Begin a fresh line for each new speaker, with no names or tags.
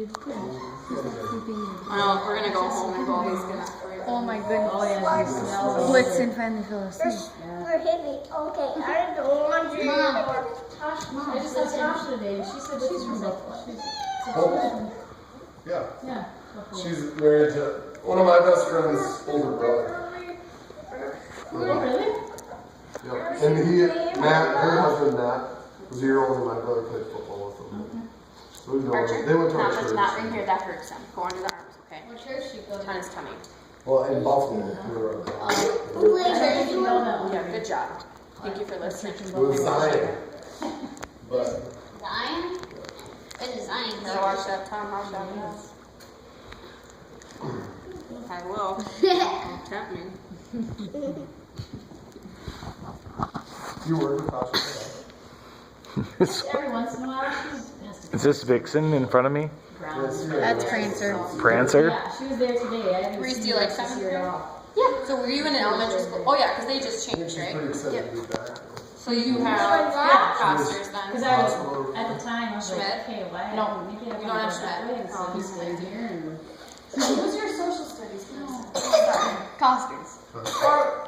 did good.
I know, we're gonna go home and go always gonna.
Oh my goodness.
Oh yeah, you smell.
Blitzen finally fell asleep.
We're heavy. Okay, I don't know laundry.
I just saw Tasha today. She said she's from Buffalo.
Yeah.
Yeah.
She's married to one of my best friend's older brother.
Oh, really?
Yep. And Matt, her husband Matt, was a year older than my brother, played football with them. So we know
Archer,
they went to our
not
church.
not in here, that hurts him. Go under the arms, okay?
What church she goes to?
On his tummy.
Well, in Buffalo, we were up there.
Yeah, good job. Thank you for listening.
It was Zion. But
Zion? What is Zion?
Gotta watch that tongue, how that is. I will. Don't tempt me.
you work with Tasha.
Every once in a while, she has to.
Is this Vixen in front of me?
That's Prancer.
Prancer?
Yeah, she was there today. I haven't
Reese,
seen
do you
her
like
this
seventh
year
grade?
at all.
Yeah. So were you in an elementary school? Oh yeah, because they just
She's
changed, right?
pretty excited to be back.
So you have Costers
Because
then.
I was, at the time, I was
Schmidt?
like, okay, why?
No,
make it up
you don't have
that way
Schmidt.
instead
Oh,
of
he's
staying here and.
Who's your social studies class?
Costers.
Or